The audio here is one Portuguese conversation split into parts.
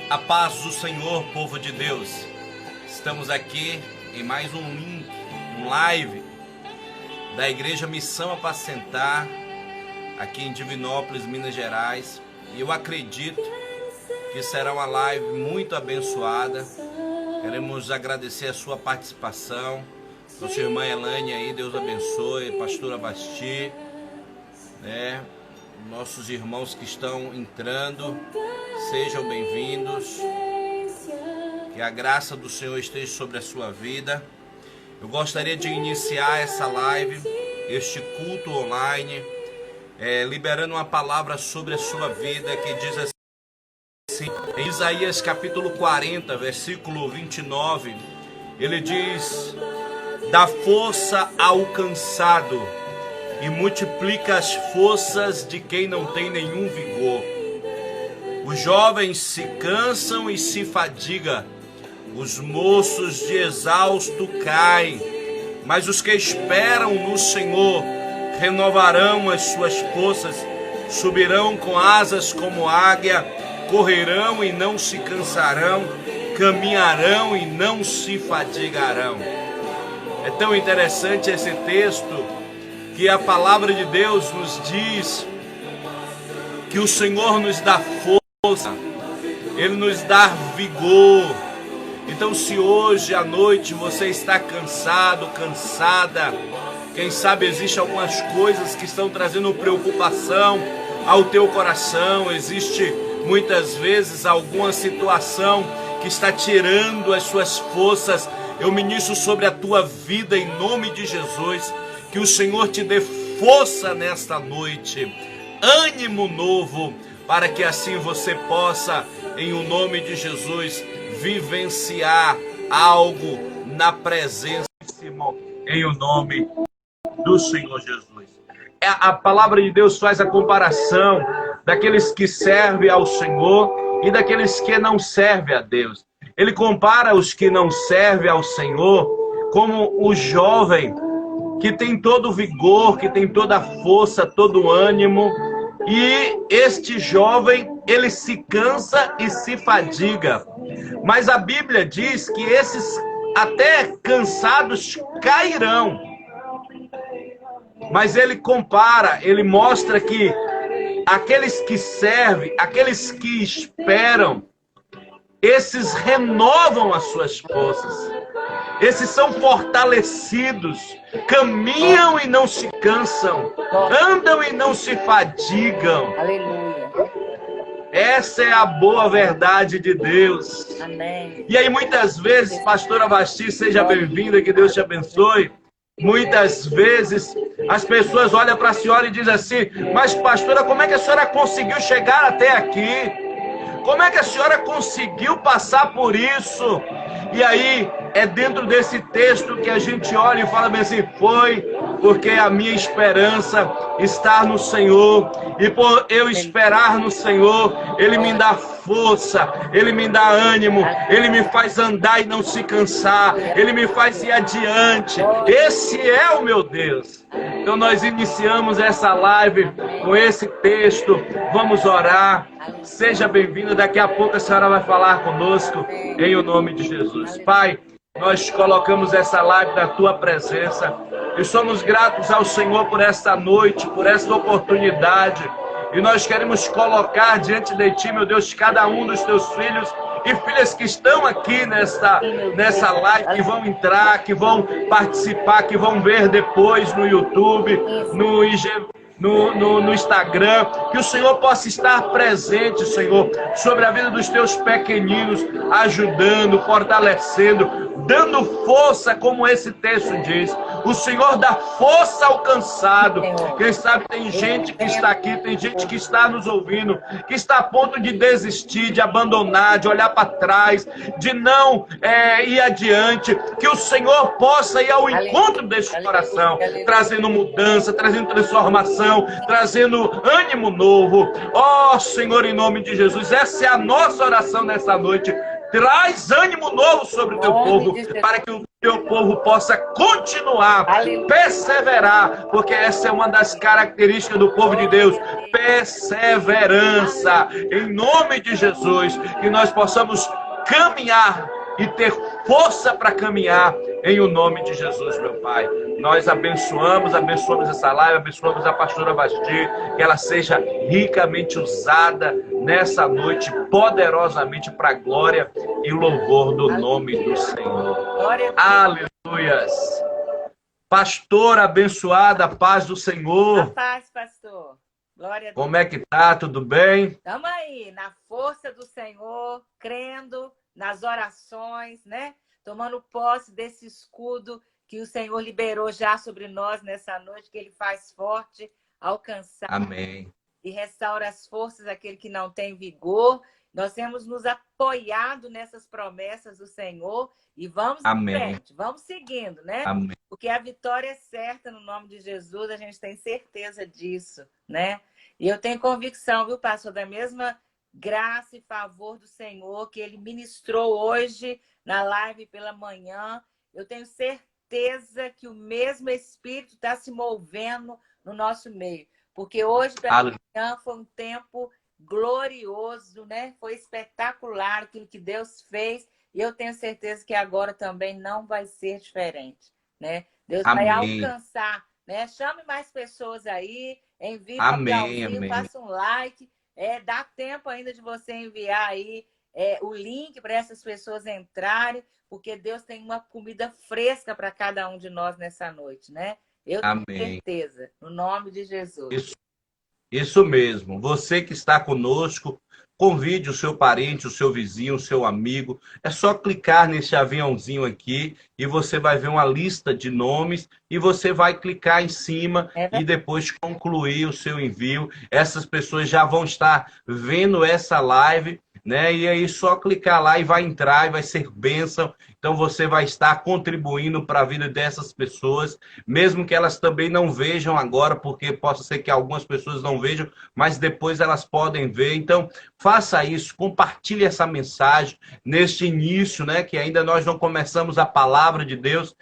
A paz do Senhor, povo de Deus. Estamos aqui em mais um link, um live da Igreja Missão Apacentar, aqui em Divinópolis, Minas Gerais. E eu acredito que será uma live muito abençoada. Queremos agradecer a sua participação. Nossa irmã Elane aí, Deus abençoe. Pastora Basti, nossos irmãos que estão entrando, sejam bem-vindos. Que a graça do Senhor esteja sobre a sua vida. Eu gostaria de iniciar essa live, este culto online, liberando uma palavra sobre a sua vida que diz assim, em Isaías capítulo 40, versículo 29, ele diz: dá força ao cansado e multiplica as forças de quem não tem nenhum vigor. Os jovens se cansam e se fadigam, os moços de exausto caem, mas os que esperam no Senhor renovarão as suas forças, subirão com asas como águia, correrão e não se cansarão, caminharão e não se fadigarão. É tão interessante esse texto que a palavra de Deus nos diz que o Senhor nos dá força, Ele nos dá vigor. Então, se hoje à noite você está cansado, cansada, quem sabe existe algumas coisas que estão trazendo preocupação ao teu coração, existe muitas vezes alguma situação que está tirando as suas forças, eu ministro sobre a tua vida em nome de Jesus, que o Senhor te dê força nesta noite, ânimo novo, para que assim você possa, em o nome de Jesus, vivenciar algo na presença, em o nome do Senhor Jesus. A palavra de Deus faz a comparação daqueles que servem ao Senhor e daqueles que não servem a Deus. Ele compara os que não servem ao Senhor como o jovem que tem todo o vigor, que tem toda a força, todo o ânimo, e este jovem, ele se cansa e se fadiga. Mas a Bíblia diz que esses até cansados cairão. Mas ele compara, ele mostra que aqueles que servem, aqueles que esperam, esses renovam as suas forças. Esses são fortalecidos, caminham e não se cansam, andam e não se fadigam. Aleluia. Essa é a boa verdade de Deus. Amém. E aí muitas vezes, pastora Basti, seja bem-vinda, que Deus te abençoe. Muitas vezes as pessoas olham para a senhora e dizem assim: mas pastora, como é que a senhora conseguiu chegar até aqui? Como é que a senhora conseguiu passar por isso? E aí, é dentro desse texto que a gente olha e fala bem assim: foi porque a minha esperança está no Senhor. E por eu esperar no Senhor, Ele me dá força, Ele me dá ânimo, Ele me faz andar e não se cansar, Ele me faz ir adiante. Esse é o meu Deus. Então nós iniciamos essa live com esse texto. Vamos orar. Seja bem-vindo. Daqui a pouco a senhora vai falar conosco em o nome de Jesus. Pai, nós colocamos essa live na tua presença e somos gratos ao Senhor por esta noite, por esta oportunidade. E nós queremos colocar diante de ti, meu Deus, cada um dos teus filhos e filhas que estão aqui nessa live, que vão entrar, que vão participar, que vão ver depois no YouTube, no Instagram, que o Senhor possa estar presente, Senhor, sobre a vida dos teus pequeninos, ajudando, fortalecendo, dando força, como esse texto diz. O Senhor dá força ao cansado. Quem sabe tem gente que está aqui, tem gente que está nos ouvindo, que está a ponto de desistir, de abandonar, de olhar para trás, de não ir adiante. Que o Senhor possa ir ao encontro deste coração, trazendo mudança, trazendo transformação, trazendo ânimo novo. Ó Senhor, em nome de Jesus, essa é a nossa oração nessa noite. Traz ânimo novo sobre o teu povo, para que o teu povo possa continuar, perseverar, porque essa é uma das características do povo de Deus, perseverança. Em nome de Jesus, que nós possamos caminhar e ter força para caminhar em o nome de Jesus, meu Pai. Nós abençoamos essa live, abençoamos a pastora Basti, que ela seja ricamente usada nessa noite, poderosamente para a glória e louvor do nome do Senhor. Aleluias. Pastora abençoada, paz do Senhor. A paz, pastor. Glória a Deus. Como é que tá? Tudo bem? Estamos aí, na força do Senhor, crendo nas orações, né? Tomando posse desse escudo que o Senhor liberou já sobre nós nessa noite, que Ele faz forte, alcançar. Amém. E restaura as forças daquele que não tem vigor. Nós temos nos apoiado nessas promessas do Senhor e vamos em frente, vamos seguindo, né? Amém. Porque a vitória é certa no nome de Jesus, a gente tem certeza disso, né? E eu tenho convicção, viu, pastor, da mesma graça e favor do Senhor que Ele ministrou hoje na live pela manhã. Eu tenho certeza que o mesmo Espírito está se movendo no nosso meio. Porque hoje, pela manhã, foi um tempo glorioso, né? Foi espetacular aquilo que Deus fez. E eu tenho certeza que agora também não vai ser diferente, né? Deus vai alcançar, né? Chame mais pessoas aí, envie papelzinho, faça um like. Dá tempo ainda de você enviar aí o link para essas pessoas entrarem, porque Deus tem uma comida fresca para cada um de nós nessa noite, né? Eu tenho certeza, no nome de Jesus. Isso mesmo. Você que está conosco, convide o seu parente, o seu vizinho, o seu amigo. É só clicar nesse aviãozinho aqui e você vai ver uma lista de nomes e você vai clicar em cima e depois concluir o seu envio. Essas pessoas já vão estar vendo essa live, né? E aí só clicar lá e vai entrar e vai ser bênção. Então você vai estar contribuindo para a vida dessas pessoas, mesmo que elas também não vejam agora, porque possa ser que algumas pessoas não vejam, mas depois elas podem ver. Então faça isso, compartilhe essa mensagem neste início, né? Que ainda nós não começamos a palavra de Deus,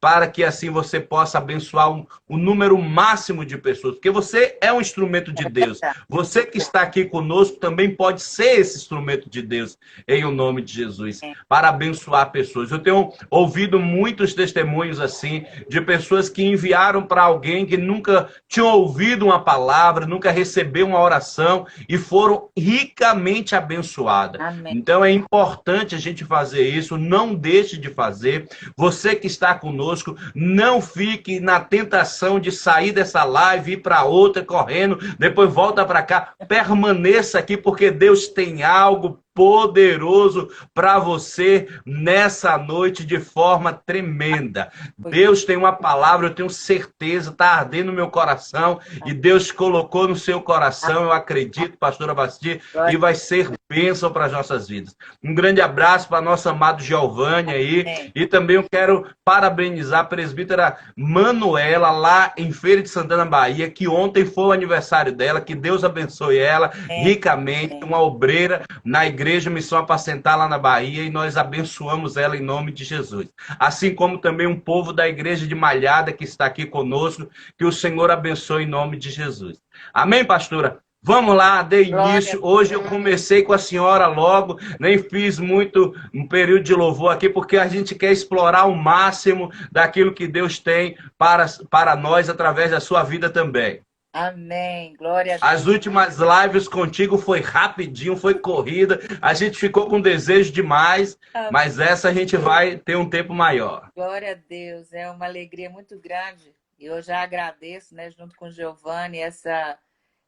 para que assim você possa abençoar o número máximo de pessoas, porque você é um instrumento de Deus. Você que está aqui conosco também pode ser esse instrumento de Deus, em o nome de Jesus, para abençoar pessoas. Eu tenho ouvido muitos testemunhos assim, de pessoas que enviaram para alguém que nunca tinham ouvido uma palavra, nunca recebeu uma oração e foram ricamente abençoadas. Então é importante a gente fazer isso, não deixe de fazer. Você que está conosco, não fique na tentação de sair dessa live, ir para outra correndo, depois volta para cá. Permaneça aqui, porque Deus tem algo poderoso para você nessa noite de forma tremenda. Deus tem uma palavra, eu tenho certeza, está ardendo no meu coração e Deus colocou no seu coração, eu acredito, pastora Basti, e vai ser bênção para as nossas vidas. Um grande abraço para nossa amada Giovânia aí, e também eu quero parabenizar a presbítera Manuela lá em Feira de Santana, Bahia, que ontem foi o aniversário dela, que Deus abençoe ela ricamente, uma obreira na Igreja Missão Apacentar lá na Bahia, e nós abençoamos ela em nome de Jesus. Assim como também um povo da Igreja de Malhada que está aqui conosco, que o Senhor abençoe em nome de Jesus. Amém, pastora? Vamos lá, dê início. Hoje eu comecei com a senhora logo, nem fiz muito um período de louvor aqui, porque a gente quer explorar o máximo daquilo que Deus tem para nós através da sua vida também. Amém, glória a Deus. As últimas lives contigo foi rapidinho, foi corrida, a gente ficou com desejo demais, mas essa a gente vai ter um tempo maior. Glória a Deus, é uma alegria muito grande, e eu já agradeço, né, junto com o Giovanni, essa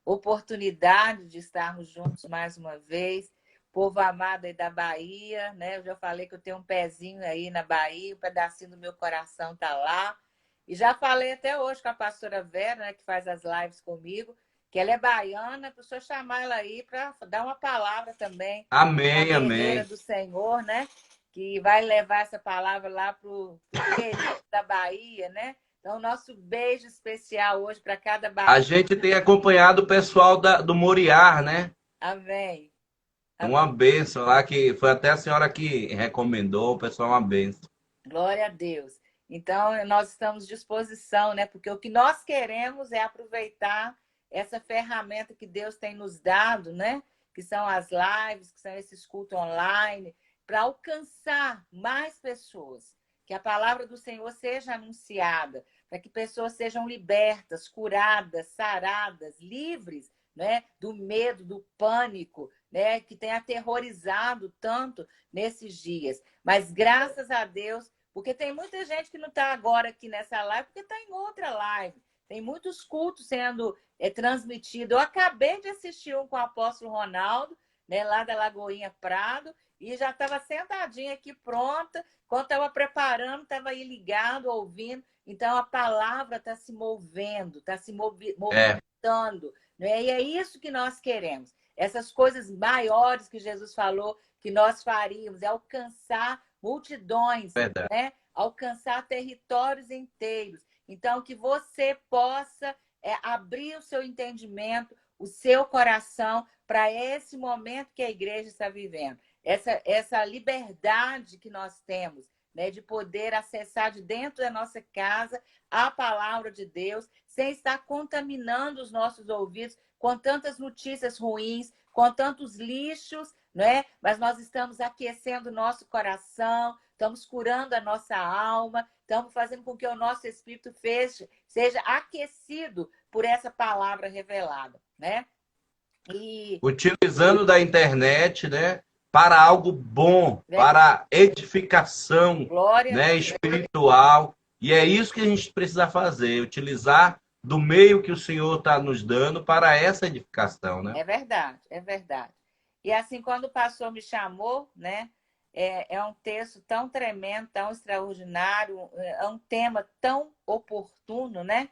oportunidade de estarmos juntos mais uma vez. Povo amado aí da Bahia, né, eu já falei que eu tenho um pezinho aí na Bahia, um pedacinho do meu coração tá lá. E já falei até hoje com a pastora Vera, né, que faz as lives comigo, que ela é baiana, para o senhor chamar ela aí para dar uma palavra também. Amém, amém. Do Senhor, né? Que vai levar essa palavra lá para o querido da Bahia, né? Então, nosso beijo especial hoje para cada Bahia. A gente tem acompanhado o pessoal do Moriá, né? Amém. Uma bênção lá, que foi até a senhora que recomendou, o pessoal, uma bênção. Glória a Deus. Então, nós estamos à disposição, né? Porque o que nós queremos é aproveitar essa ferramenta que Deus tem nos dado, né? Que são as lives, que são esses cultos online, para alcançar mais pessoas. Que a palavra do Senhor seja anunciada, para que pessoas sejam libertas, curadas, saradas, livres, né? Do medo, do pânico, né? Que tem aterrorizado tanto nesses dias. Mas graças a Deus, porque tem muita gente que não está agora aqui nessa live, porque está em outra live. Tem muitos cultos sendo transmitidos. Eu acabei de assistir um com o apóstolo Ronaldo, né, lá da Lagoinha Prado, e já estava sentadinha aqui pronta. Quando estava preparando, estava aí ligado, ouvindo. Então, a palavra está se movendo, está se movimentando. Né? E é isso que nós queremos. Essas coisas maiores que Jesus falou que nós faríamos, é alcançar multidões, Verdade. né? Alcançar territórios inteiros. Então, que você possa abrir o seu entendimento, o seu coração para esse momento que a igreja está vivendo. Essa liberdade que nós temos, né, de poder acessar de dentro da nossa casa a palavra de Deus, sem estar contaminando os nossos ouvidos com tantas notícias ruins, com tantos lixos, né? Mas nós estamos aquecendo o nosso coração, estamos curando a nossa alma, estamos fazendo com que o nosso espírito seja aquecido por essa palavra revelada, né? Utilizando da internet, né, para algo bom, para edificação, né, espiritual. E é isso que a gente precisa fazer, utilizar do meio que o Senhor está nos dando para essa edificação, né? É verdade, é verdade. E assim, quando o pastor me chamou, né, é um texto tão tremendo, tão extraordinário, é um tema tão oportuno, né?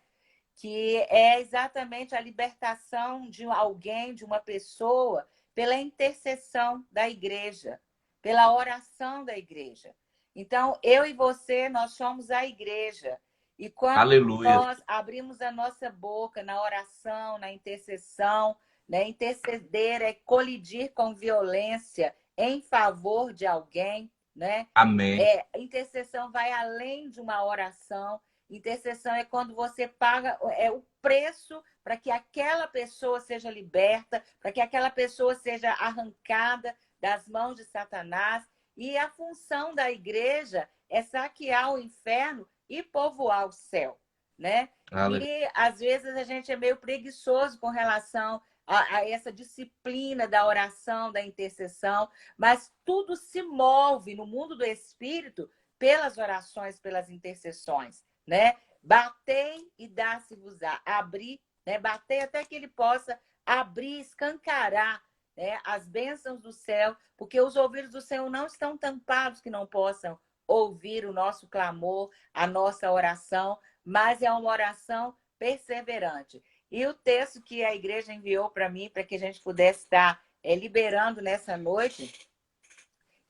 Que é exatamente a libertação de alguém, de uma pessoa, pela intercessão da igreja, pela oração da igreja. Então, eu e você, nós somos a igreja. E quando Aleluia. nós abrimos a nossa boca na oração, na intercessão, né? Interceder é colidir com violência em favor de alguém, né? Amém. Intercessão vai além de uma oração. Intercessão é quando você paga o preço para que aquela pessoa seja liberta, para que aquela pessoa seja arrancada das mãos de Satanás. E a função da igreja é saquear o inferno e povoar o céu, né? E às vezes a gente é meio preguiçoso com relação a essa disciplina da oração, da intercessão, mas tudo se move no mundo do espírito pelas orações, pelas intercessões, né? Batei e dá-se-vos-á. Abrir, né? Bater até que ele possa abrir, escancarar, né, as bênçãos do céu, porque os ouvidos do Senhor não estão tampados que não possam ouvir o nosso clamor, a nossa oração, mas é uma oração perseverante. E o texto que a igreja enviou para mim, para que a gente pudesse estar liberando nessa noite,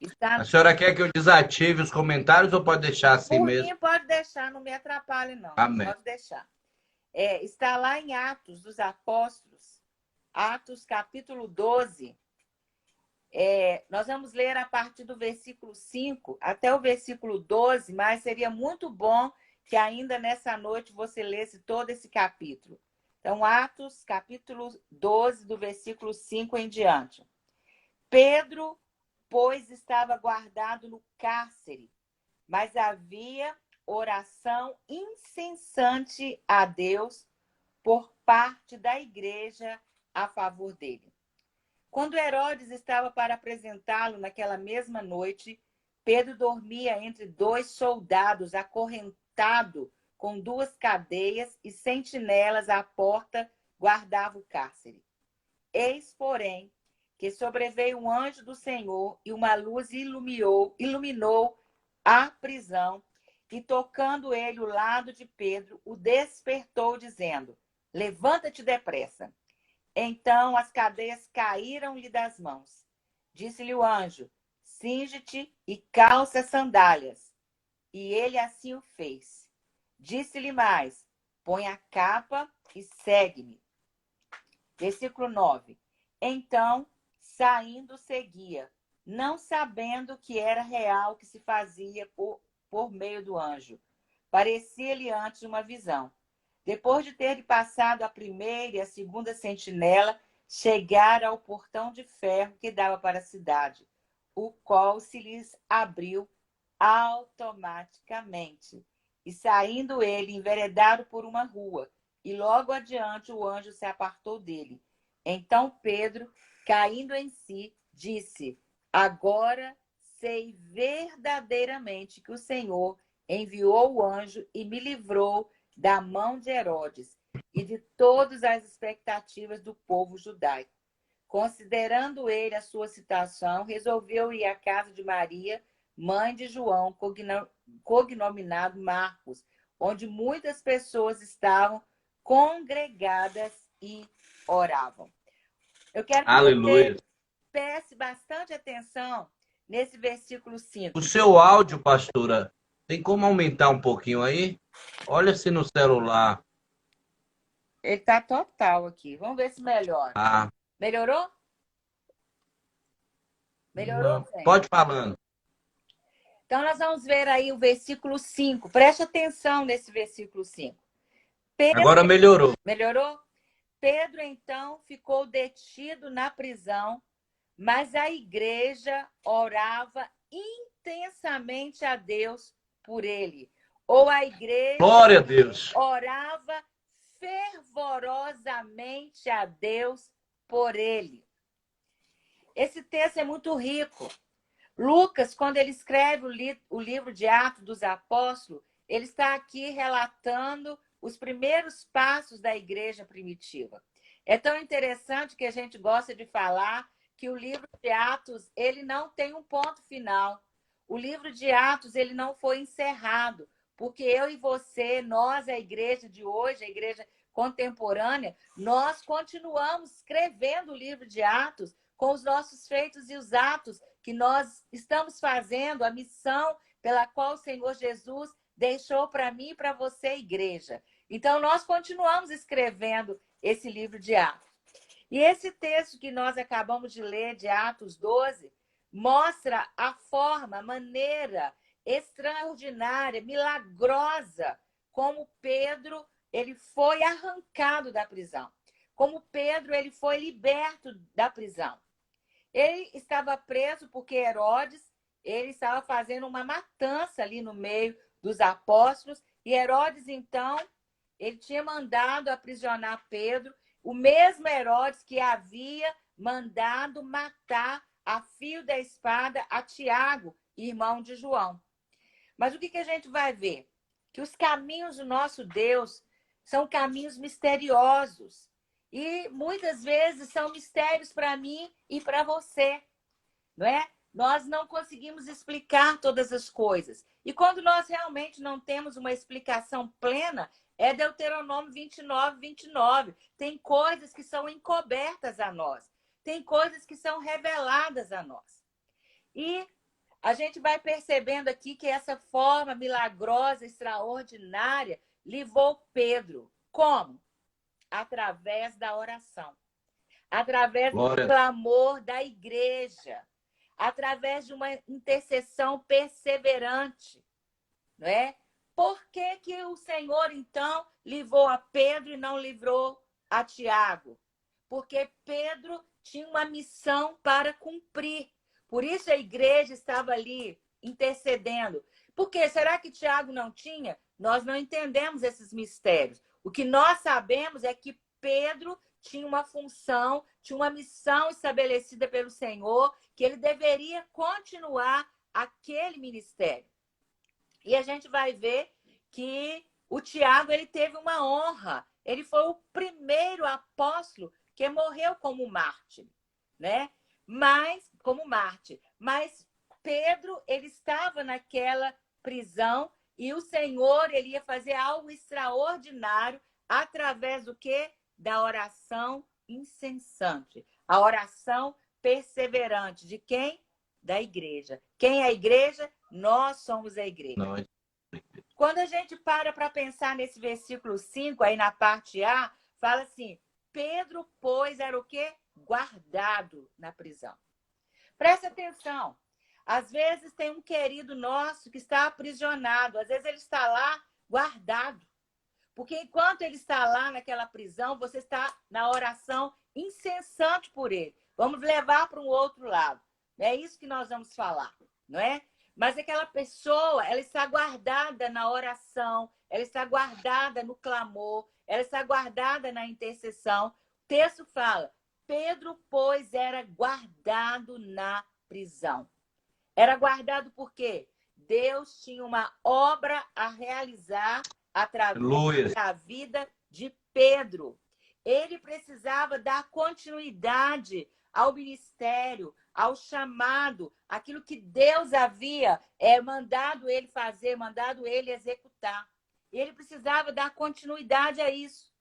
está... A senhora quer que eu desative os comentários ou pode deixar assim Por mesmo? mim, pode deixar, não me atrapalhe, não. Amém. Pode deixar. Está lá em Atos dos Apóstolos, Atos capítulo 12. Nós vamos ler a partir do versículo 5 até o versículo 12, mas seria muito bom que ainda nessa noite você lesse todo esse capítulo. Então, Atos, capítulo 12, do versículo 5 em diante. Pedro, pois, estava guardado no cárcere, mas havia oração incessante a Deus por parte da igreja a favor dele. Quando Herodes estava para apresentá-lo naquela mesma noite, Pedro dormia entre dois soldados, acorrentado com duas cadeias, e sentinelas à porta guardavam o cárcere. Eis, porém, que sobreveio um anjo do Senhor e uma luz iluminou a prisão, e tocando ele o lado de Pedro, o despertou, dizendo: levanta-te depressa. Então as cadeias caíram-lhe das mãos. Disse-lhe o anjo: cinge-te e calça as sandálias. E ele assim o fez. Disse-lhe mais: põe a capa e segue-me. Versículo 9. Então saindo, seguia, não sabendo que era real o que se fazia por meio do anjo. Parecia-lhe antes uma visão. Depois de ter passado a primeira e a segunda sentinela, chegara ao portão de ferro que dava para a cidade, o qual se lhes abriu automaticamente. E saindo ele, enveredaram por uma rua, e logo adiante o anjo se apartou dele. Então Pedro, caindo em si, disse: agora sei verdadeiramente que o Senhor enviou o anjo e me livrou da mão de Herodes e de todas as expectativas do povo judaico. Considerando ele a sua situação, resolveu ir à casa de Maria, mãe de João, cognominado Marcos, onde muitas pessoas estavam congregadas e oravam. Eu quero que Aleluia. você preste bastante atenção nesse versículo 5. O seu áudio, pastora, tem como aumentar um pouquinho aí? Olha se no celular. Ele está total aqui. Vamos ver se melhora. Ah, Melhorou? Melhorou, gente? pode falando. Então, nós vamos ver aí o versículo 5. Preste atenção nesse versículo 5. Agora melhorou. Melhorou? Pedro, então, ficou detido na prisão, mas a igreja orava intensamente a Deus por ele. Ou a igreja Glória a Deus. orava fervorosamente a Deus por ele. Esse texto é muito rico. Lucas, quando ele escreve o livro de Atos dos Apóstolos, ele está aqui relatando os primeiros passos da igreja primitiva. É tão interessante que a gente gosta de falar que o livro de Atos, ele não tem um ponto final. O livro de Atos, ele não foi encerrado, porque eu e você, nós, a igreja de hoje, a igreja contemporânea, nós continuamos escrevendo o livro de Atos com os nossos feitos e os atos que nós estamos fazendo, a missão pela qual o Senhor Jesus deixou para mim e para você, igreja. Então, nós continuamos escrevendo esse livro de Atos. E esse texto que nós acabamos de ler, de Atos 12, mostra a forma, a maneira extraordinária, milagrosa, como Pedro ele foi arrancado da prisão. Como Pedro ele foi liberto da prisão. Ele estava preso porque Herodes ele estava fazendo uma matança ali no meio dos apóstolos. E Herodes, então, ele tinha mandado aprisionar Pedro, o mesmo Herodes que havia mandado matar a fio da espada a Tiago, irmão de João. Mas o que a gente vai ver? Que os caminhos do nosso Deus são caminhos misteriosos. E muitas vezes são mistérios para mim e para você, não é? Nós não conseguimos explicar todas as coisas. E quando nós realmente não temos uma explicação plena, é Deuteronômio 29, 29. Tem coisas que são encobertas a nós. Tem coisas que são reveladas a nós. E a gente vai percebendo aqui que essa forma milagrosa, extraordinária, levou Pedro. Como? Através da oração. Através do clamor da igreja. Através de uma intercessão perseverante. Não é? Por que o Senhor, então, livrou a Pedro e não livrou a Tiago? Porque Pedro tinha uma missão para cumprir. Por isso a igreja estava ali intercedendo. Por quê? Será que Tiago não tinha? Nós não entendemos esses mistérios. O que nós sabemos é que Pedro tinha uma função, tinha uma missão estabelecida pelo Senhor, que ele deveria continuar aquele ministério. E a gente vai ver que o Tiago ele teve uma honra. Ele foi o primeiro apóstolo que morreu como mártir, né? Como mártir. Mas Pedro, ele estava naquela prisão e o Senhor ele ia fazer algo extraordinário através do quê? Da oração incessante. A oração perseverante. De quem? Da igreja. Quem é a igreja? Nós somos a igreja. Nós. Quando a gente para pensar nesse versículo 5, aí na parte A, fala assim, Pedro, pois, era o quê? guardado na prisão. Preste atenção. Às vezes tem um querido nosso que está aprisionado. Às vezes ele está lá guardado. Porque enquanto ele está lá naquela prisão, você está na oração incessante por ele. Vamos levar para um outro lado. É isso que nós vamos falar, não é? Mas aquela pessoa, ela está guardada na oração, ela está guardada no clamor, ela está guardada na intercessão. O texto fala, Pedro, pois, era guardado na prisão. Era guardado por quê? Deus tinha uma obra a realizar através da vida de Pedro. Ele precisava dar continuidade ao ministério, ao chamado, aquilo que Deus havia mandado ele fazer, mandado ele executar. Ele precisava dar continuidade a isso.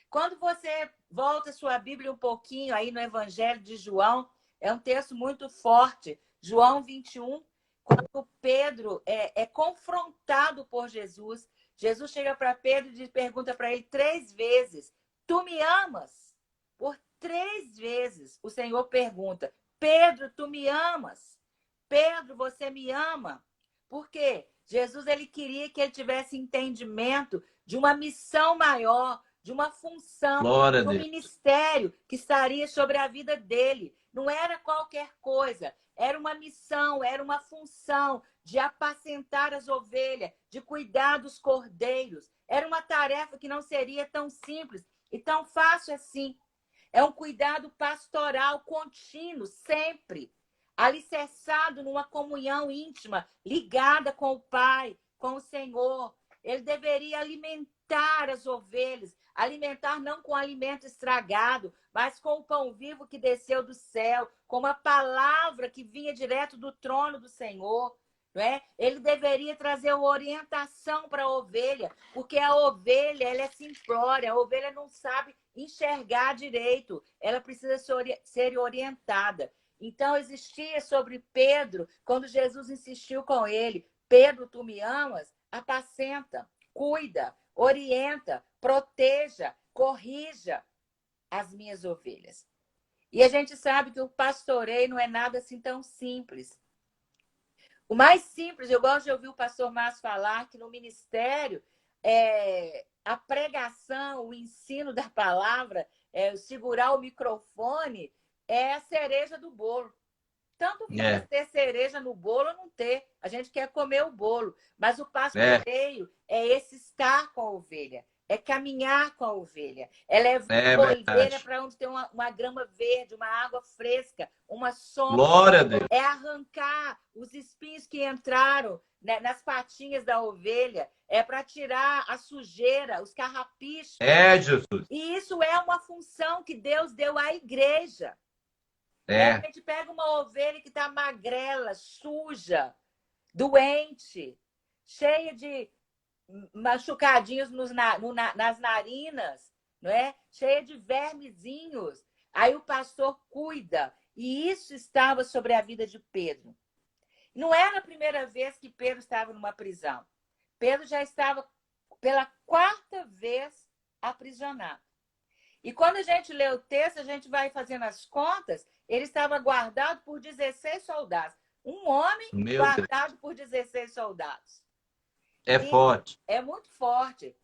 Quando você volta a sua Bíblia um pouquinho aí no Evangelho de João, é um texto muito forte. João 21, quando Pedro é confrontado por Jesus, Jesus chega para Pedro e pergunta para ele 3 vezes, tu me amas? Por 3 vezes o Senhor pergunta, Pedro, tu me amas? Pedro, você me ama? Por quê? Jesus ele queria que ele tivesse entendimento de uma missão maior, de uma função, de um ministério que estaria sobre a vida dele. Não era qualquer coisa, era uma missão, era uma função de apacentar as ovelhas, de cuidar dos cordeiros. Era uma tarefa que não seria tão simples e tão fácil assim. É um cuidado pastoral contínuo, sempre, alicerçado numa comunhão íntima, ligada com o Pai, com o Senhor. Ele deveria alimentar as ovelhas, alimentar não com alimento estragado, mas com o pão vivo que desceu do céu, com a palavra que vinha direto do trono do Senhor. Não é? Ele deveria trazer uma orientação para a ovelha, porque a ovelha ela é simplória, a ovelha não sabe enxergar direito, ela precisa ser orientada. Então, existia sobre Pedro, quando Jesus insistiu com ele, Pedro, tu me amas? Apacenta, cuida, orienta, proteja, corrija as minhas ovelhas. E a gente sabe que o pastoreio não é nada assim tão simples. O mais simples, eu gosto de ouvir o pastor Márcio falar que no ministério, a pregação, o ensino da palavra, segurar o microfone, é a cereja do bolo. Tanto faz ter cereja no bolo ou não ter. A gente quer comer o bolo. Mas o pastoreio é esse estar com a ovelha. É caminhar com a ovelha. É levar a ovelha para onde tem uma grama verde, uma água fresca, uma sombra. Glória a Deus. É arrancar os espinhos que entraram, né, nas patinhas da ovelha. É para tirar a sujeira, os carrapichos. Jesus. E isso é uma função que Deus deu à igreja. A gente pega uma ovelha que está magrela, suja, doente, cheia de machucadinhos nas narinas, não é? Cheia de vermezinhos. Aí o pastor cuida. E isso estava sobre a vida de Pedro. Não era a primeira vez que Pedro estava numa prisão. Pedro já estava pela 4ª vez aprisionado. E quando a gente lê o texto, a gente vai fazendo as contas, ele estava guardado por 16 soldados. Um homem guardado por 16 soldados. Forte. É muito forte.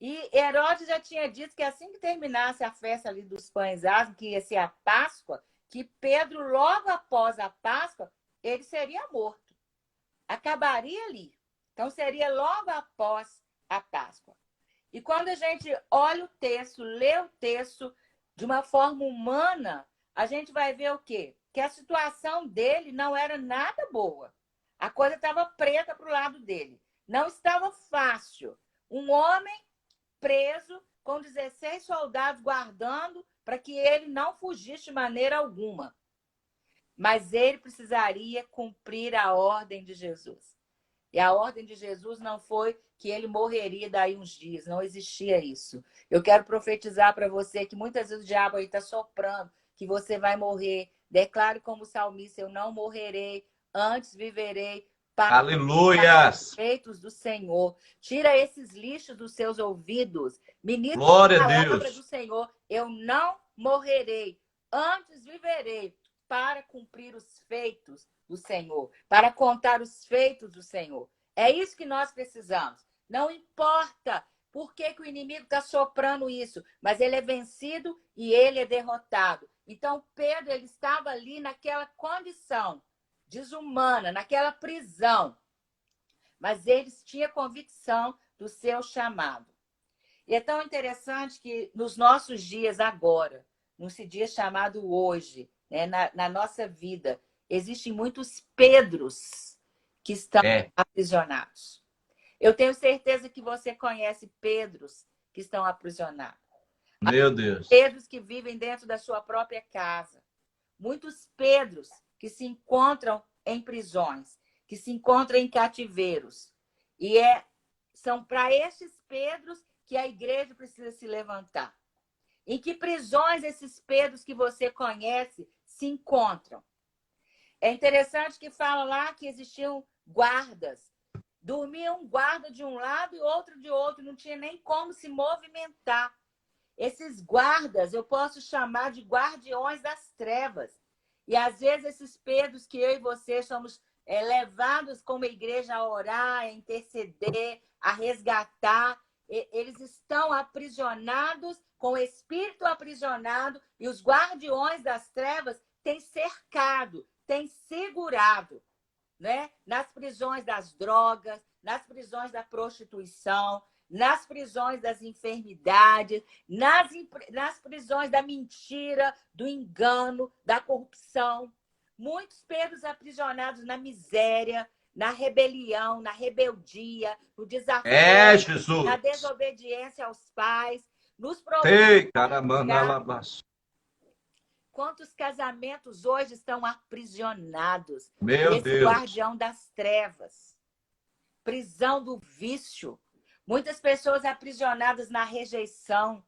E Herodes já tinha dito que assim que terminasse a festa ali dos pães asmos, que ia ser a Páscoa, que Pedro, logo após a Páscoa, ele seria morto. Acabaria ali. Então, seria logo após a Páscoa. E quando a gente olha o texto, lê o texto de uma forma humana, a gente vai ver o quê? Que a situação dele não era nada boa. A coisa estava preta para o lado dele. Não estava fácil. Um homem preso com 16 soldados guardando para que ele não fugisse de maneira alguma. Mas ele precisaria cumprir a ordem de Jesus. E a ordem de Jesus não foi que ele morreria daí uns dias. Não existia isso. Eu quero profetizar para você que muitas vezes o diabo aí está soprando que você vai morrer. Declare como salmista, eu não morrerei, antes viverei para os feitos do Senhor. Tira esses lixos dos seus ouvidos. Ministra a palavra do Senhor. Eu não morrerei, antes viverei para cumprir os feitos do Senhor, para contar os feitos do Senhor. É isso que nós precisamos. Não importa por que o inimigo está soprando isso, mas ele é vencido e ele é derrotado. Então, Pedro, ele estava ali naquela condição desumana, naquela prisão, mas eles tinham convicção do seu chamado. E é tão interessante que nos nossos dias agora, nesse dia chamado hoje, né, na nossa vida, existem muitos Pedros que estão aprisionados. Eu tenho certeza que você conhece Pedros que estão aprisionados. Meu Deus. Pedros que vivem dentro da sua própria casa. Muitos Pedros que se encontram em prisões, que se encontram em cativeiros. E são para esses Pedros que a igreja precisa se levantar. Em que prisões esses Pedros que você conhece se encontram? É interessante que fala lá que existiam guardas. Dormia um guarda de um lado e outro de outro, não tinha nem como se movimentar. Esses guardas eu posso chamar de guardiões das trevas. E às vezes esses Pedros que eu e você somos levados como igreja a orar, a interceder, a resgatar, eles estão aprisionados, com o espírito aprisionado, e os guardiões das trevas têm cercado, têm segurado, né? Nas prisões das drogas, nas prisões da prostituição, nas prisões das enfermidades, nas prisões da mentira, do engano, da corrupção. Muitos Pedros aprisionados na miséria, na rebelião, na rebeldia, no desafio, Jesus. na desobediência aos pais, nos Ei, caramba, quantos casamentos hoje estão aprisionados? Meu Deus. Guardião das trevas, prisão do vício. Muitas pessoas aprisionadas na rejeição,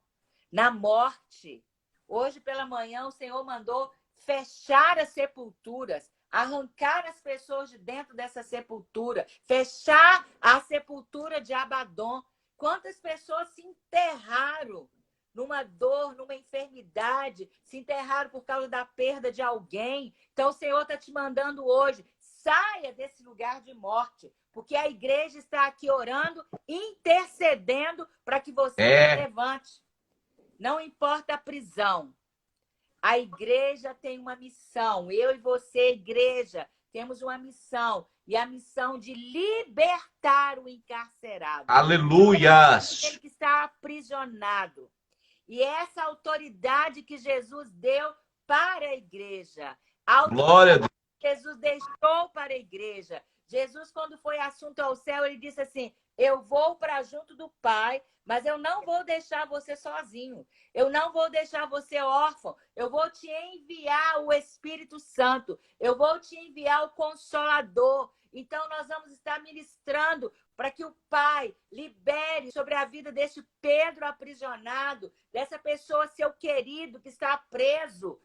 na morte. Hoje pela manhã o Senhor mandou fechar as sepulturas, arrancar as pessoas de dentro dessa sepultura, fechar a sepultura de Abaddon. Quantas pessoas se enterraram numa dor, numa enfermidade, se enterraram por causa da perda de alguém. Então o Senhor está te mandando hoje, saia desse lugar de morte, porque a igreja está aqui orando, intercedendo para que você se levante. Não importa a prisão. A igreja tem uma missão. Eu e você, igreja, temos uma missão. E a missão de libertar o encarcerado. Aleluias! Aquele que está aprisionado. E essa autoridade que Jesus deu para a igreja. A Glória a Deus. que Jesus deixou para a igreja. Jesus, quando foi assunto ao céu, ele disse assim: eu vou para junto do Pai, mas eu não vou deixar você sozinho. Eu não vou deixar você órfão. Eu vou te enviar o Espírito Santo. Eu vou te enviar o Consolador. Então, nós vamos estar ministrando para que o Pai libere sobre a vida deste Pedro aprisionado, dessa pessoa, seu querido, que está preso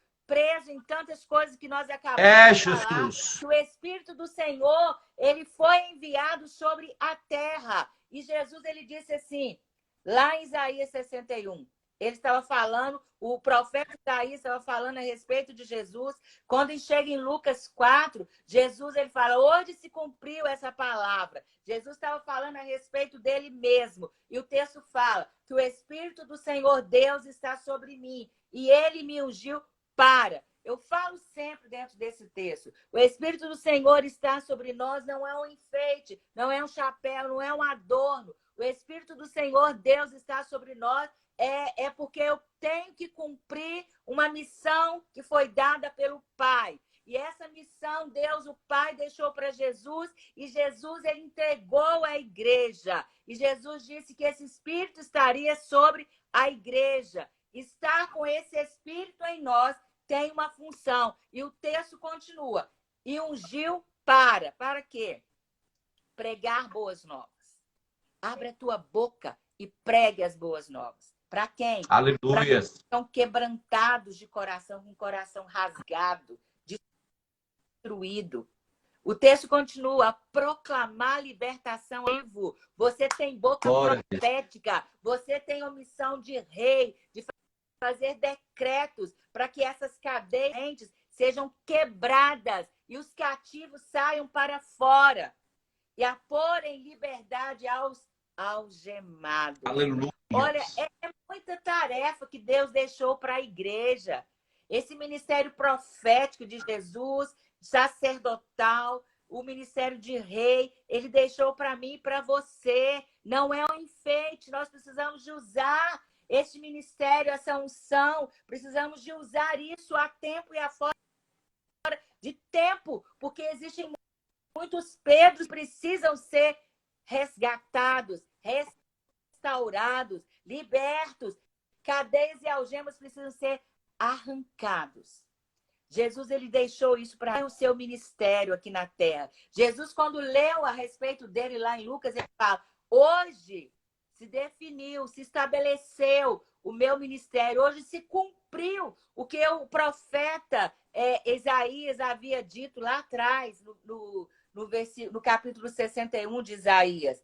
em tantas coisas que nós acabamos de falar. Jesus. Que o Espírito do Senhor, ele foi enviado sobre a terra. E Jesus, ele disse assim, lá em Isaías 61, ele estava falando, o profeta Isaías estava falando a respeito de Jesus. Quando chega em Lucas 4, Jesus, ele fala, hoje se cumpriu essa palavra. Jesus estava falando a respeito dele mesmo. E o texto fala que o Espírito do Senhor Deus está sobre mim. E ele me ungiu para. Eu falo sempre dentro desse texto. O Espírito do Senhor está sobre nós, não é um enfeite, não é um chapéu, não é um adorno. O Espírito do Senhor, Deus, está sobre nós. É porque eu tenho que cumprir uma missão que foi dada pelo Pai. E essa missão, Deus, o Pai, deixou para Jesus. E Jesus, ele entregou à igreja. E Jesus disse que esse Espírito estaria sobre a igreja. Estar com esse Espírito em nós tem uma função. E o texto continua. E ungiu para quê? Pregar boas novas. Abre a tua boca e pregue as boas novas. Para quem? Aleluia. Para que estão quebrantados de coração, com o coração rasgado, destruído. O texto continua, proclamar libertação vivo. Você tem boca profética, você tem omissão de rei, de fazer decretos para que essas cadeias sejam quebradas e os cativos saiam para fora e a pôr em liberdade aos algemados. Aleluia. Olha, é muita tarefa que Deus deixou para a igreja. Esse ministério profético de Jesus, sacerdotal, o ministério de rei, ele deixou para mim e para você. Não é um enfeite, nós precisamos de usar este ministério, essa unção, precisamos de usar isso a tempo e a fora de tempo, porque existem muitos Pedros que precisam ser resgatados, restaurados, libertos. Cadeias e algemas precisam ser arrancados. Jesus, ele deixou isso para o seu ministério aqui na terra. Jesus, quando leu a respeito dele lá em Lucas, ele fala, hoje se definiu, se estabeleceu o meu ministério, hoje se cumpriu o que o profeta Isaías havia dito lá atrás, no capítulo 61 de Isaías.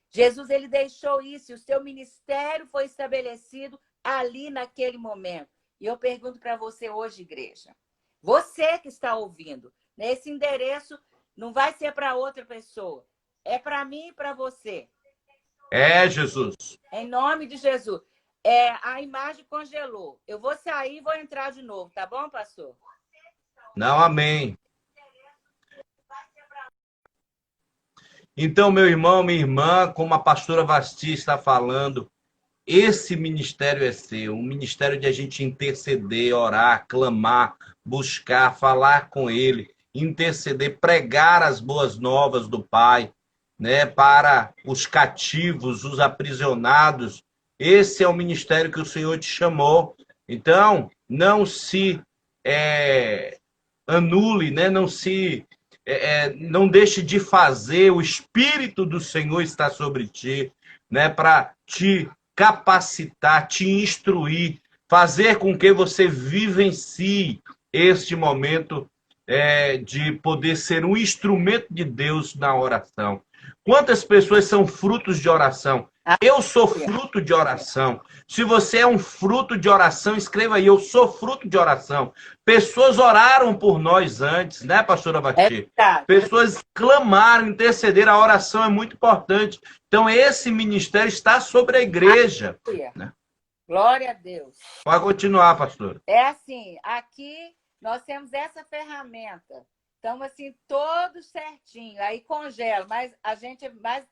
Jesus, ele deixou isso, e o seu ministério foi estabelecido ali naquele momento. E eu pergunto para você hoje, igreja, você que está ouvindo, nesse endereço não vai ser para outra pessoa, é para mim e para você. É, Jesus. Em nome de Jesus. A imagem congelou. Eu vou sair e vou entrar de novo, tá bom, pastor? Não, amém. Então, meu irmão, minha irmã, como a pastora Vasti está falando, esse ministério é seu, um ministério de a gente interceder, orar, clamar, buscar, falar com ele, interceder, pregar as boas novas do Pai, né, para os cativos, os aprisionados. Esse é o ministério que o Senhor te chamou. Então, não se anule, né, não deixe de fazer. O Espírito do Senhor está sobre ti, né, para te capacitar, te instruir, fazer com que você vivencie este momento de poder ser um instrumento de Deus na oração. Quantas pessoas são frutos de oração? Eu sou fruto de oração. Se você é um fruto de oração, escreva aí, eu sou fruto de oração. Pessoas oraram por nós antes, né, pastora Vasti? Pessoas clamaram, intercederam, a oração é muito importante. Então, esse ministério está sobre a igreja. Né? Glória a Deus. Pode continuar, pastora. É assim, aqui nós temos essa ferramenta. Estamos assim, todos certinho. Aí congela, mas a gente é mais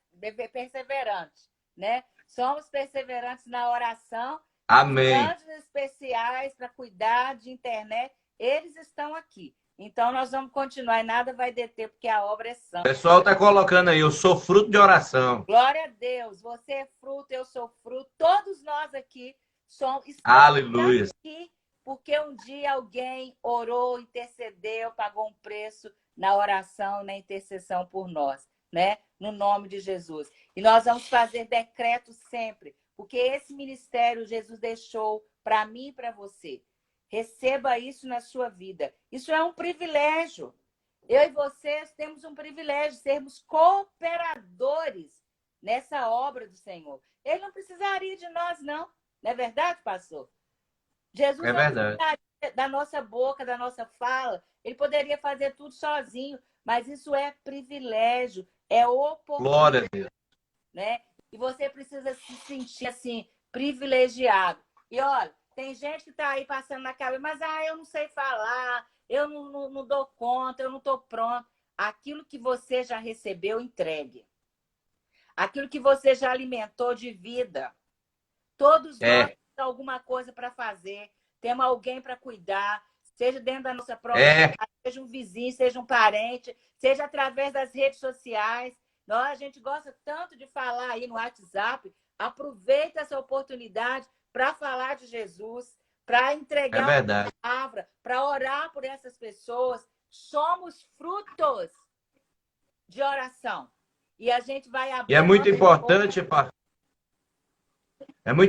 perseverante, né? Somos perseverantes na oração. Amém. Grandes especiais para cuidar de internet, eles estão aqui. Então, nós vamos continuar e nada vai deter, porque a obra é santa. O pessoal está colocando aí, eu sou fruto de oração. Glória a Deus. Você é fruto, eu sou fruto. Todos nós aqui estamos Aleluia. aqui porque um dia alguém orou, intercedeu, pagou um preço na oração, na intercessão por nós, né? No nome de Jesus. E nós vamos fazer decretos sempre, porque esse ministério Jesus deixou para mim e para você. Receba isso na sua vida. Isso é um privilégio. Eu e vocês temos um privilégio de sermos cooperadores nessa obra do Senhor. Ele não precisaria de nós, não. Não é verdade, pastor? Jesus não precisaria da nossa boca, da nossa fala. Ele poderia fazer tudo sozinho, mas isso é privilégio, é oportunidade. Glória a Deus. Né? E você precisa se sentir assim, privilegiado. E olha, tem gente que está aí passando na cabeça, mas eu não sei falar, eu não dou conta, eu não estou pronto. Aquilo que você já recebeu, entregue. Aquilo que você já alimentou de vida. Todos nós temos alguma coisa para fazer, temos alguém para cuidar, seja dentro da nossa própria casa, seja um vizinho, seja um parente, seja através das redes sociais. A gente gosta tanto de falar aí no WhatsApp. Aproveita essa oportunidade para falar de Jesus, para entregar a palavra, para orar por essas pessoas. Somos frutos de oração. E a gente vai abrir. E é muito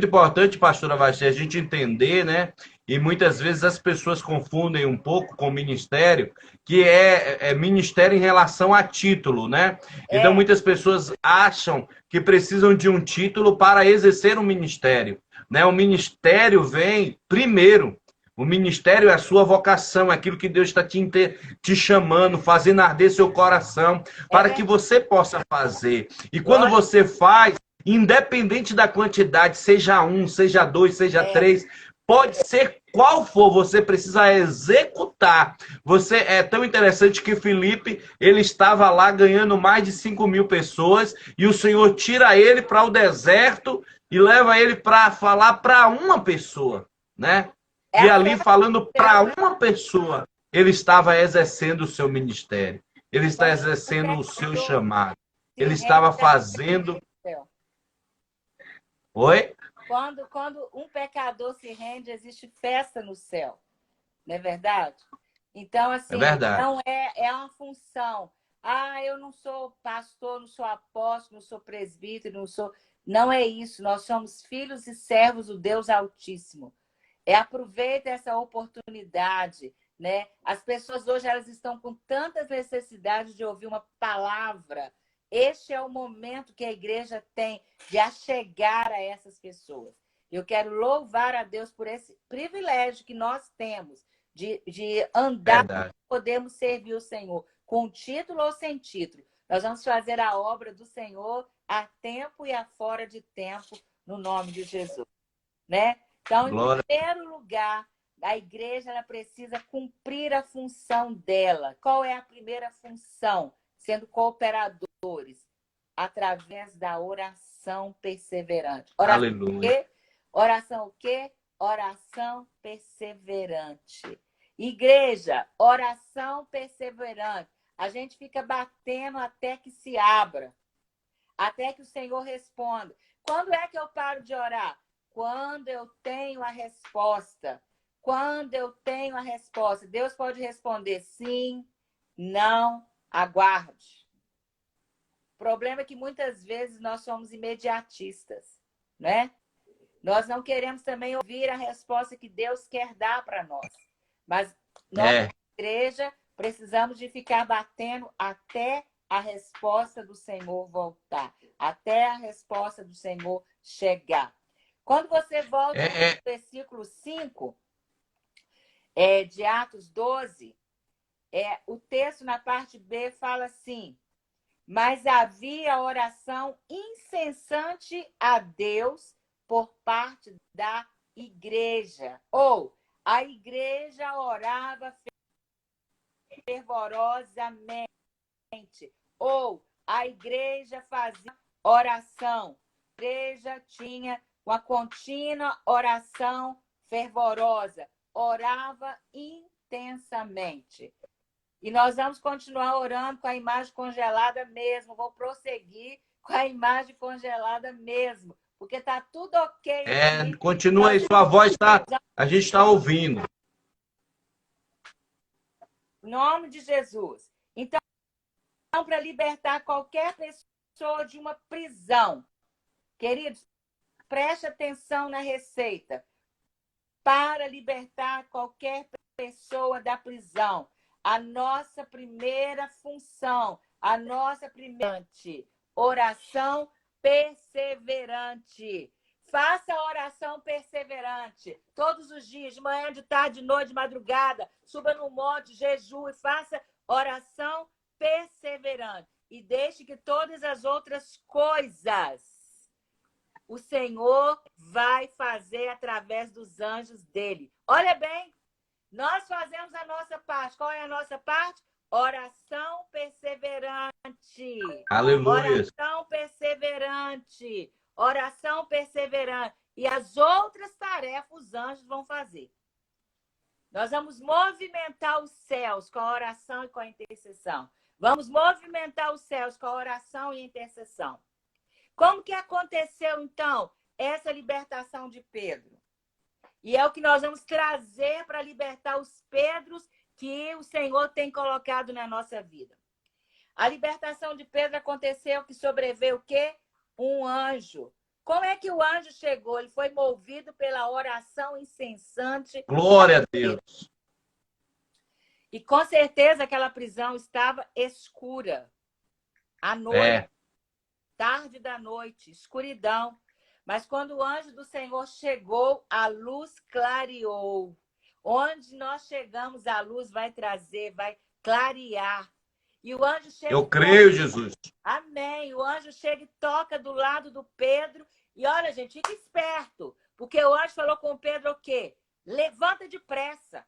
importante, pastora Vasti, a gente entender, né? E muitas vezes as pessoas confundem um pouco com ministério, que é ministério em relação a título, né? Então muitas pessoas acham que precisam de um título para exercer um ministério. né? O ministério vem primeiro. O ministério é a sua vocação, é aquilo que Deus está te chamando, fazendo arder seu coração, para que você possa fazer. E quando você faz, independente da quantidade, seja um, seja dois, seja três, pode ser qual for, você precisa executar. É tão interessante que Filipe, ele estava lá ganhando mais de 5.000 pessoas, e o Senhor tira ele para o deserto e leva ele para falar para uma pessoa, né? E ali, falando para uma pessoa, ele estava exercendo o seu ministério. Ele está exercendo o seu chamado. Ele estava fazendo... Oi? Quando um pecador se rende, existe festa no céu. Não é verdade? Então, assim, não é uma função. Ah, eu não sou pastor, não sou apóstolo, não sou presbítero, não sou... Não é isso. Nós somos filhos e servos do Deus Altíssimo. Aproveita essa oportunidade, né? As pessoas hoje elas estão com tantas necessidades de ouvir uma palavra. Este é o momento que a igreja tem de achegar a essas pessoas. Eu quero louvar a Deus por esse privilégio que nós temos de andar, podemos servir o Senhor, com título ou sem título. Nós vamos fazer a obra do Senhor a tempo e a fora de tempo, no nome de Jesus, né? Então, em primeiro lugar, a igreja ela precisa cumprir a função dela. Qual é a primeira função? Sendo cooperadores, através da oração perseverante. Aleluia. Oração o quê? Oração perseverante. Igreja, oração perseverante. A gente fica batendo até que se abra, até que o Senhor responda. Quando é que eu paro de orar? Quando eu tenho a resposta. Quando eu tenho a resposta. Deus pode responder sim, não, aguarde. O problema é que muitas vezes nós somos imediatistas, né? Nós não queremos também ouvir a resposta que Deus quer dar para nós. Mas nós, igreja, precisamos de ficar batendo até a resposta do Senhor voltar. Até a resposta do Senhor chegar. Quando você volta no versículo 5 de Atos 12, o texto na parte B fala assim: mas havia oração incessante a Deus por parte da igreja. Ou a igreja orava fervorosamente. Ou a igreja fazia oração. A igreja tinha uma contínua oração fervorosa. Orava intensamente. E nós vamos continuar orando com a imagem congelada mesmo. Vou prosseguir com a imagem congelada mesmo. Porque está tudo ok. Continua aí, sua voz está... A gente está ouvindo. Em nome de Jesus. Então, para libertar qualquer pessoa de uma prisão. Queridos, preste atenção na receita. Para libertar qualquer pessoa da prisão, a nossa primeira função, a nossa primeira oração perseverante. Faça a oração perseverante. Todos os dias, de manhã, de tarde, de noite, de madrugada, suba no monte, jejue, faça oração perseverante. E deixe que todas as outras coisas o Senhor vai fazer através dos anjos dele. Olha bem, nós fazemos a nossa parte. Qual é a nossa parte? Oração perseverante. Aleluia. Oração perseverante. Oração perseverante. E as outras tarefas os anjos vão fazer. Nós vamos movimentar os céus com a oração e com a intercessão. Vamos movimentar os céus com a oração e intercessão. Como que aconteceu, então, essa libertação de Pedro? E é o que nós vamos trazer para libertar os Pedros que o Senhor tem colocado na nossa vida. A libertação de Pedro aconteceu que sobreveio o quê? Um anjo. Como é que o anjo chegou? Ele foi movido pela oração incessante. Glória a Deus. E com certeza aquela prisão estava escura. À noite. Tarde da noite, escuridão. Mas quando o anjo do Senhor chegou, a luz clareou. Onde nós chegamos, a luz vai trazer, vai clarear. E o anjo chega. Eu creio, Jesus. Amém. O anjo chega e toca do lado do Pedro. E olha, gente, fica esperto. Porque o anjo falou com o Pedro o quê? Levanta depressa.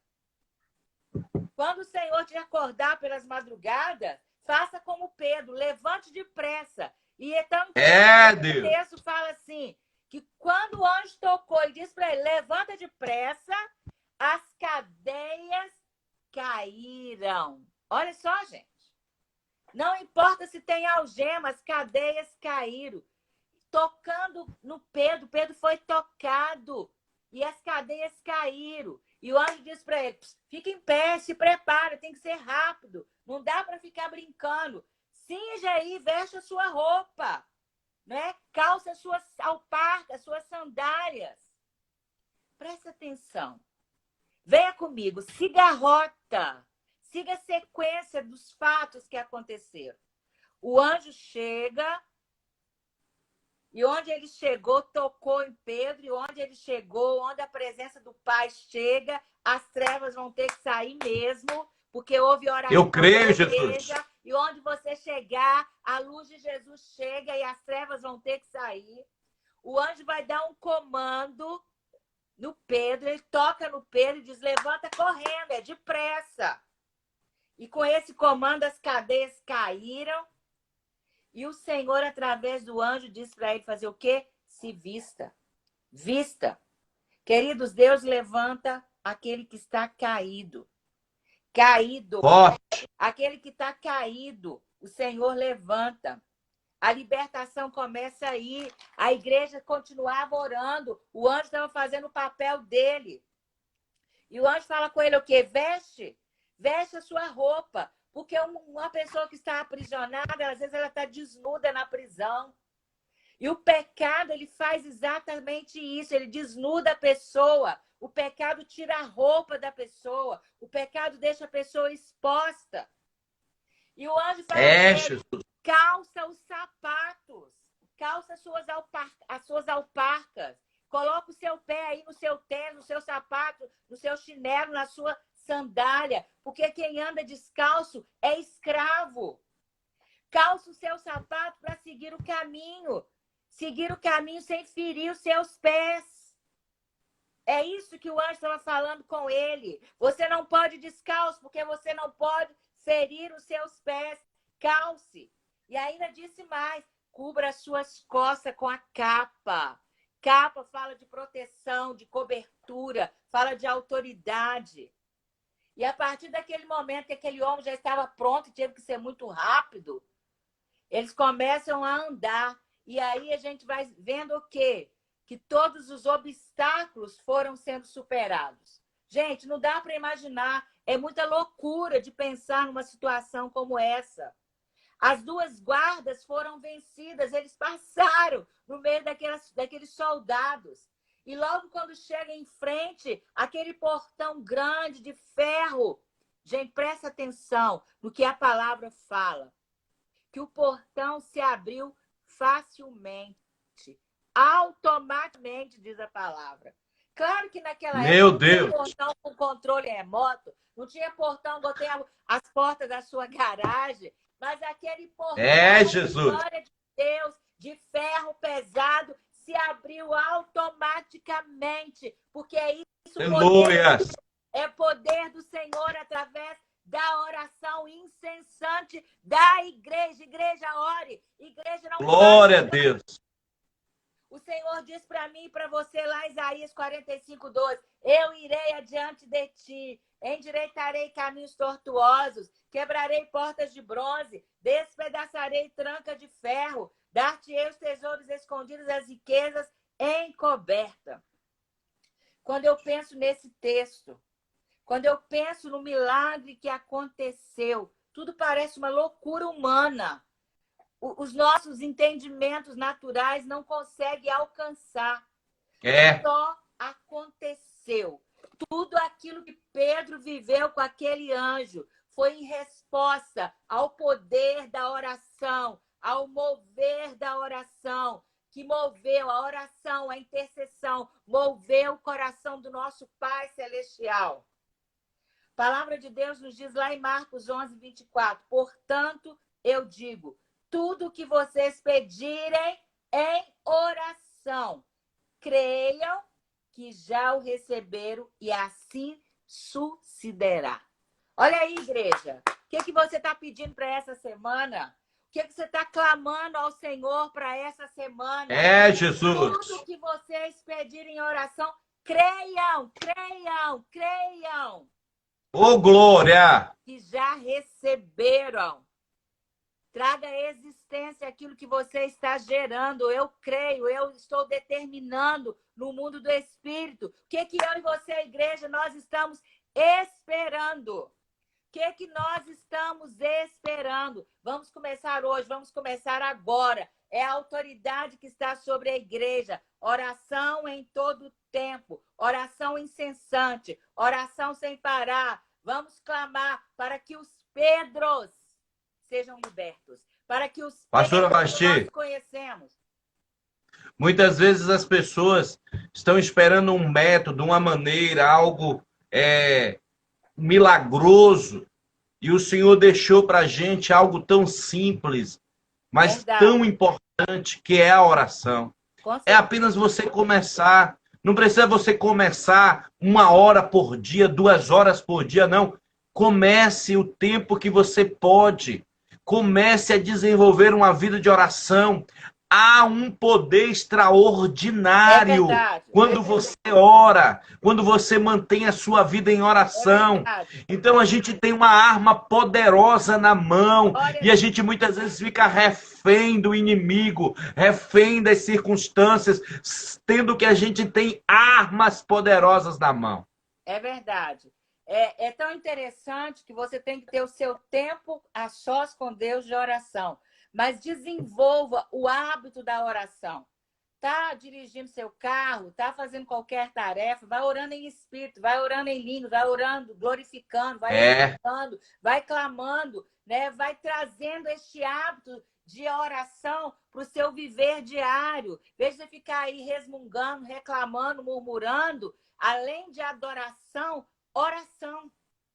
Quando o Senhor te acordar pelas madrugadas, faça como Pedro, levante depressa. E então, Deus. o texto fala assim, que quando o anjo tocou, ele disse para ele, levanta depressa, as cadeias caíram. Olha só, gente. Não importa se tem algemas, cadeias caíram. Tocando no Pedro, Pedro foi tocado e as cadeias caíram. E o anjo disse para ele, fica em pé, se prepara, tem que ser rápido. Não dá para ficar brincando. Cinja aí, veste a sua roupa, né? Calça as suas alparcas, suas sandálias. Presta atenção. Venha comigo, siga a rota. Siga a sequência dos fatos que aconteceram. O anjo chega, e onde ele chegou, tocou em Pedro, e onde ele chegou, onde a presença do Pai chega, as trevas vão ter que sair mesmo, porque houve oração. Eu creio, Jesus. E onde você chegar, a luz de Jesus chega e as trevas vão ter que sair. O anjo vai dar um comando no Pedro, ele toca no Pedro e diz, levanta correndo, é depressa. E com esse comando as cadeias caíram. E o Senhor, através do anjo, disse para ele fazer o quê? Se vista. Vista. Queridos, Deus levanta aquele que está caído. Caído. Forte. Aquele que está caído, o Senhor levanta. A libertação começa aí. A igreja continuava orando. O anjo estava fazendo o papel dele. E o anjo fala com ele o quê? Veste a sua roupa. Porque uma pessoa que está aprisionada, às vezes ela está desnuda na prisão. E o pecado, ele faz exatamente isso. Ele desnuda a pessoa. O pecado tira a roupa da pessoa. O pecado deixa a pessoa exposta. E o anjo fala calça os sapatos. Calça as suas alparcas. Coloca o seu pé aí no seu tênis, no seu sapato, no seu chinelo, na sua sandália, porque quem anda descalço é escravo. Calça o seu sapato para seguir o caminho sem ferir os seus pés. É isso que o anjo estava falando com ele. Você não pode ir descalço, porque você não pode ferir os seus pés. Calce. E ainda disse mais, cubra as suas costas com a capa. Capa fala de proteção, de cobertura, fala de autoridade. E a partir daquele momento que aquele homem já estava pronto e teve que ser muito rápido, eles começam a andar. E aí a gente vai vendo o quê? Que todos os obstáculos foram sendo superados. Gente, não dá para imaginar. É muita loucura de pensar numa situação como essa. As duas guardas foram vencidas. Eles passaram no meio daqueles soldados. E logo quando chega em frente, aquele portão grande de ferro. Gente, presta atenção no que a palavra fala. Que o portão se abriu facilmente. Automaticamente, diz a palavra. Claro que naquela época não tinha portão com controle remoto, não tinha portão, botei as portas da sua garagem, mas aquele portão, Jesus. Glória de Deus, de ferro pesado, se abriu automaticamente, porque é isso, é poder do Senhor através da oração incessante da igreja. Igreja, ore. Igreja não Glória a Deus. O Senhor diz para mim e para você lá em Isaías 45:12, eu irei adiante de ti, endireitarei caminhos tortuosos, quebrarei portas de bronze, despedaçarei tranca de ferro, dar-te-ei os tesouros escondidos, as riquezas encobertas. Quando eu penso nesse texto, quando eu penso no milagre que aconteceu, tudo parece uma loucura humana. Os nossos entendimentos naturais não conseguem alcançar. Só aconteceu. Tudo aquilo que Pedro viveu com aquele anjo foi em resposta ao poder da oração, ao mover da oração. que moveu a oração, a intercessão, moveu o coração do nosso Pai Celestial. A palavra de Deus nos diz lá em Marcos 11, 24. Portanto, eu digo, tudo que vocês pedirem em oração, creiam que já o receberam e assim sucederá. Olha aí, igreja. O que você está pedindo para essa semana? O que você está clamando ao Senhor para essa semana? É, Jesus. Tudo que vocês pedirem em oração, creiam, creiam, creiam. Ô, glória! Que já receberam. Traga à existência aquilo que você está gerando. Eu creio, eu estou determinando no mundo do Espírito. O que eu e você, igreja, nós estamos esperando? O que nós estamos esperando? Vamos começar hoje, vamos começar agora. É a autoridade que está sobre a igreja. Oração em todo tempo, oração incessante, oração sem parar. Vamos clamar para que os Pedros sejam libertos, para que os Pastora Pedros que Vasti, nós conhecemos. muitas vezes as pessoas estão esperando um método, uma maneira, algo milagroso, e o Senhor deixou para a gente algo tão simples, mas Verdade. tão importante, que é a oração. É apenas você começar. Não precisa você começar 1 hora por dia, 2 horas por dia, não. Comece o tempo que você pode. Comece a desenvolver uma vida de oração. Há um poder extraordinário quando você ora, quando você mantém a sua vida em oração. Então a gente tem uma arma poderosa na mão e a gente muitas vezes fica refém do inimigo, refém das circunstâncias, tendo que a gente tem armas poderosas na mão. É verdade. É tão interessante que você tem que ter o seu tempo a sós com Deus de oração. Mas desenvolva o hábito da oração. Tá dirigindo seu carro, tá fazendo qualquer tarefa, vai orando em espírito, vai orando em língua, vai orando, glorificando, vai orando, vai clamando, né? Vai trazendo este hábito de oração para o seu viver diário. Veja você ficar aí resmungando, reclamando, murmurando, além de adoração, oração.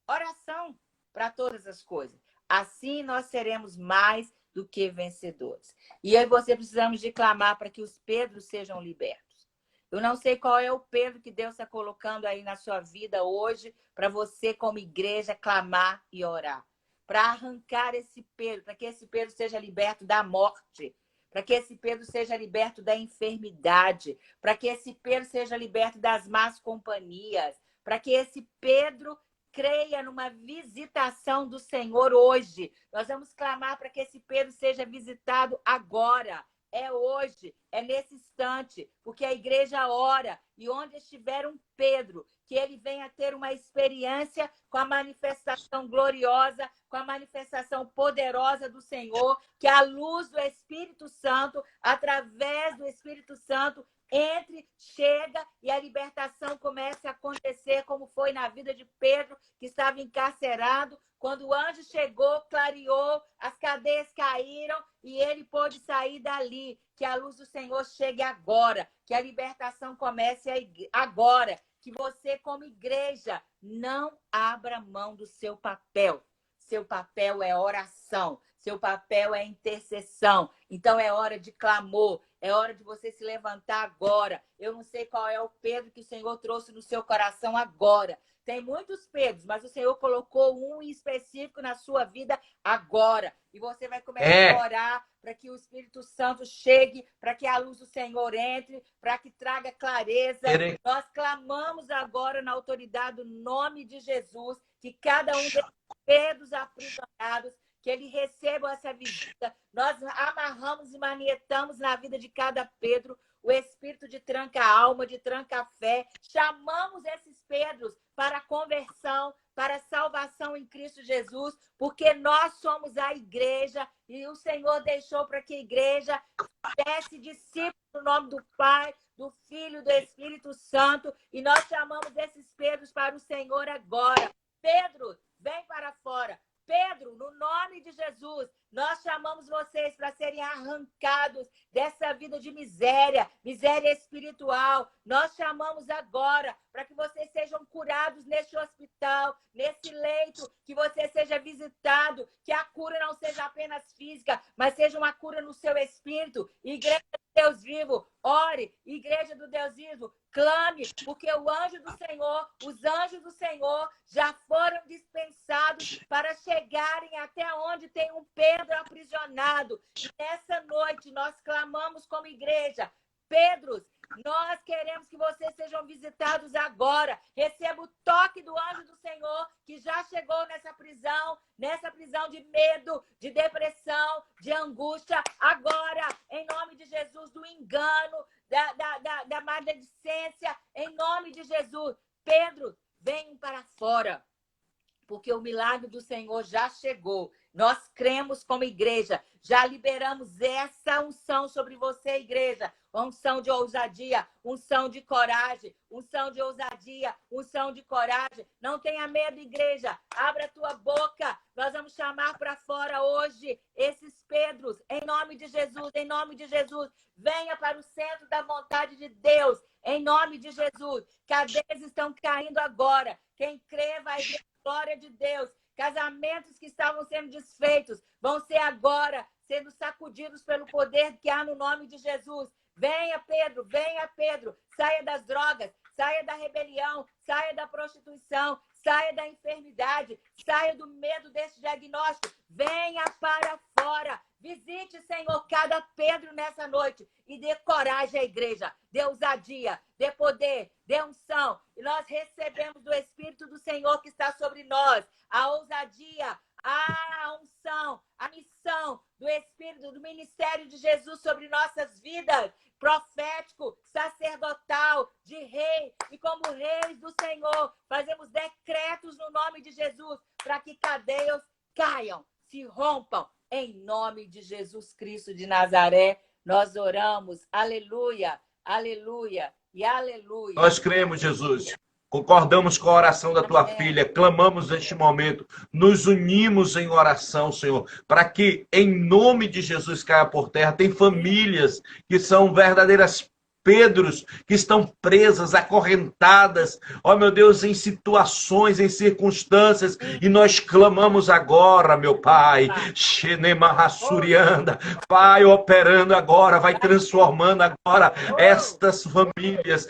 Oração para todas as coisas. Assim nós seremos mais do que vencedores. E eu e você precisamos de clamar para que os Pedros sejam libertos. Eu não sei qual é o Pedro que Deus está colocando aí na sua vida hoje para você, como igreja, clamar e orar. Para arrancar esse Pedro, para que esse Pedro seja liberto da morte, para que esse Pedro seja liberto da enfermidade, para que esse Pedro seja liberto das más companhias, para que esse Pedro creia numa visitação do Senhor hoje. Nós vamos clamar para que esse Pedro seja visitado agora. É hoje, é nesse instante, porque a igreja ora. E onde estiver um Pedro, que ele venha ter uma experiência com a manifestação gloriosa, com a manifestação poderosa do Senhor, que a luz do Espírito Santo, através do Espírito Santo, entre, chega e a libertação comece a acontecer, como foi na vida de Pedro, que estava encarcerado. Quando o anjo chegou, clareou, as cadeias caíram e ele pôde sair dali. Que a luz do Senhor chegue agora, que a libertação comece agora, que você, como igreja, não abra mão do seu papel. Seu papel é oração, seu papel é intercessão. Então é hora de clamor, é hora de você se levantar agora. Eu não sei qual é o Pedro que o Senhor trouxe no seu coração agora. Tem muitos Pedros, mas o Senhor colocou um em específico na sua vida agora. E você vai começar a orar para que o Espírito Santo chegue, para que a luz do Senhor entre, para que traga clareza. Nós clamamos agora na autoridade do nome de Jesus, que cada um desses Pedros aprisionados, que ele receba essa visita. Nós amarramos e manietamos na vida de cada Pedro o espírito de tranca-alma, de tranca-fé. Chamamos esses Pedros para a conversão, para a salvação em Cristo Jesus, porque nós somos a igreja e o Senhor deixou para que a igreja fizesse discípulos no nome do Pai, do Filho e do Espírito Santo. E nós chamamos esses Pedros para o Senhor agora. Pedro, vem para fora. Pedro, no nome de Jesus, nós chamamos vocês para serem arrancados dessa vida de miséria, miséria espiritual. Nós chamamos agora para que vocês sejam curados neste hospital, nesse leito, que você seja visitado, que a cura não seja apenas física, mas seja uma cura no seu espírito. Igreja do Deus vivo, ore, igreja do Deus vivo, clame, porque o anjo do Senhor, os anjos do Senhor já foram dispensados para chegarem até onde tem um Pedro aprisionado. E nessa noite nós clamamos como igreja, Pedros, nós queremos que vocês sejam visitados agora. Receba o toque do anjo do Senhor que já chegou nessa prisão de medo, de depressão, de angústia. Agora, em nome de Jesus, do engano, da maledicência, em nome de Jesus. Pedro, venham para fora, porque o milagre do Senhor já chegou. Nós cremos como igreja, já liberamos essa unção sobre você, igreja. Unção de ousadia, unção de coragem, unção de ousadia, unção de coragem. Não tenha medo, igreja. Abra a tua boca. Nós vamos chamar para fora hoje esses Pedros, em nome de Jesus, em nome de Jesus. Venha para o centro da vontade de Deus, em nome de Jesus. Cadeias estão caindo agora. Quem crê vai ver a glória de Deus. Casamentos que estavam sendo desfeitos vão ser agora sendo sacudidos pelo poder que há no nome de Jesus. Venha, Pedro, saia das drogas, saia da rebelião, saia da prostituição, saia da enfermidade, saia do medo desse diagnóstico. Venha para fora. Visite, Senhor, cada Pedro nessa noite e dê coragem à igreja, dê ousadia, dê poder, dê unção. E nós recebemos do Espírito do Senhor que está sobre nós a ousadia, a unção, a missão do Espírito, do ministério de Jesus sobre nossas vidas, profético, sacerdotal, de rei. E como reis do Senhor, fazemos decretos no nome de Jesus para que cadeias caiam, se rompam. Em nome de Jesus Cristo de Nazaré, nós oramos. Aleluia, aleluia e aleluia. Nós cremos, Jesus. Concordamos com a oração da tua filha, clamamos neste momento, nos unimos em oração, Senhor, para que em nome de Jesus caia por terra. Tem famílias que são verdadeiras Pedros, que estão presas, acorrentadas, ó meu Deus, em situações, em circunstâncias, e nós clamamos agora, meu Pai, Pai, operando agora, vai transformando agora estas famílias,